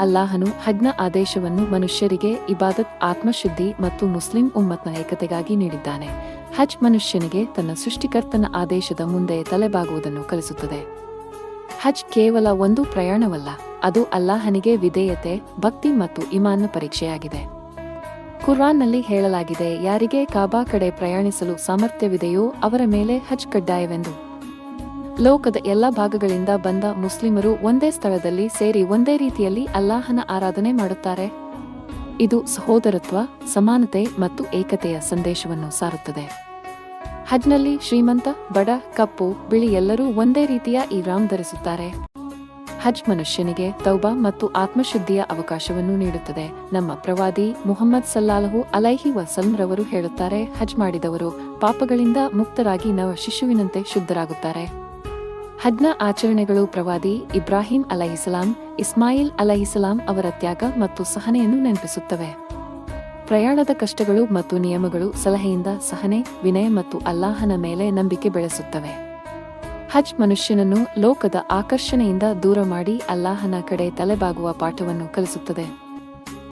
ಅಲ್ಲಾಹನು ಹಜ್ನ ಆದೇಶವನ್ನು ಮನುಷ್ಯರಿಗೆ ಇಬಾದತ್, ಆತ್ಮಶುದ್ಧಿ ಮತ್ತು ಮುಸ್ಲಿಂ ಉಮ್ಮತ್ನ ಏಕತೆಗಾಗಿ ನೀಡಿದ್ದಾನೆ. ಹಜ್ ಮನುಷ್ಯನಿಗೆ ತನ್ನ ಸೃಷ್ಟಿಕರ್ತನ ಆದೇಶದ ಮುಂದೆ ತಲೆಬಾಗುವುದನ್ನು ಕಲಿಸುತ್ತದೆ. ಹಜ್ ಕೇವಲ ಒಂದು ಪ್ರಯಾಣವಲ್ಲ, ಅದು ಅಲ್ಲಾಹನಿಗೆ ವಿಧೇಯತೆ, ಭಕ್ತಿ ಮತ್ತು ಇಮಾನ್ನ ಪರೀಕ್ಷೆಯಾಗಿದೆ. ಕುರ್ಆನ್ನಲ್ಲಿ ಹೇಳಲಾಗಿದೆ, ಯಾರಿಗೆ ಕಾಬಾ ಕಡೆ ಪ್ರಯಾಣಿಸಲು ಸಾಮರ್ಥ್ಯವಿದೆಯೋ ಅವರ ಮೇಲೆ ಹಜ್ ಕಡ್ಡಾಯವೆಂದು. ಲೋಕದ ಎಲ್ಲ ಭಾಗಗಳಿಂದ ಬಂದ ಮುಸ್ಲಿಮರು ಒಂದೇ ಸ್ಥಳದಲ್ಲಿ ಸೇರಿ ಒಂದೇ ರೀತಿಯಲ್ಲಿ ಅಲ್ಲಾಹನ ಆರಾಧನೆ ಮಾಡುತ್ತಾರೆ. ಇದು ಸಹೋದರತ್ವ, ಸಮಾನತೆ ಮತ್ತು ಏಕತೆಯ ಸಂದೇಶವನ್ನು ಸಾರುತ್ತದೆ. ಹಜ್ನಲ್ಲಿ ಶ್ರೀಮಂತ, ಬಡ, ಕಪ್ಪು, ಬಿಳಿ ಎಲ್ಲರೂ ಒಂದೇ ರೀತಿಯ ಇಹ್ರಾಮ್ ಧರಿಸುತ್ತಾರೆ. ಹಜ್ ಮನುಷ್ಯನಿಗೆ ತೌಬಾ ಮತ್ತು ಆತ್ಮಶುದ್ಧಿಯ ಅವಕಾಶವನ್ನು ನೀಡುತ್ತದೆ. ನಮ್ಮ ಪ್ರವಾದಿ ಮುಹಮ್ಮದ್ ಸಲ್ಲಲ್ಲಾಹು ಅಲೈಹಿ ವಸಲ್ಲಂ ರವರು ಹೇಳುತ್ತಾರೆ, ಹಜ್ ಮಾಡಿದವರು ಪಾಪಗಳಿಂದ ಮುಕ್ತರಾಗಿ ನವ ಶಿಶುವಿನಂತೆ ಶುದ್ಧರಾಗುತ್ತಾರೆ. ಹಜ್ನ ಆಚರಣೆಗಳು ಪ್ರವಾದಿ ಇಬ್ರಾಹಿಂ ಅಲೈಹಿಸಲಾಂ, ಇಸ್ಮಾಯಿಲ್ ಅಲೈಹಿಸಲಾಂ ಅವರ ತ್ಯಾಗ ಮತ್ತು ಸಹನೆಯನ್ನು ನೆನಪಿಸುತ್ತವೆ. ಪ್ರಯಾಣದ ಕಷ್ಟಗಳು ಮತ್ತು ನಿಯಮಗಳು ಸಲಹೆಯಿಂದ ಸಹನೆ, ವಿನಯ ಮತ್ತು ಅಲ್ಲಾಹನ ಮೇಲೆ ನಂಬಿಕೆ ಬೆಳೆಸುತ್ತವೆ. ಹಜ್ ಮನುಷ್ಯನನ್ನು ಲೋಕದ ಆಕರ್ಷಣೆಯಿಂದ ದೂರ ಮಾಡಿ ಅಲ್ಲಾಹನ ಕಡೆ ತಲೆಬಾಗುವ ಪಾಠವನ್ನು ಕಲಿಸುತ್ತದೆ.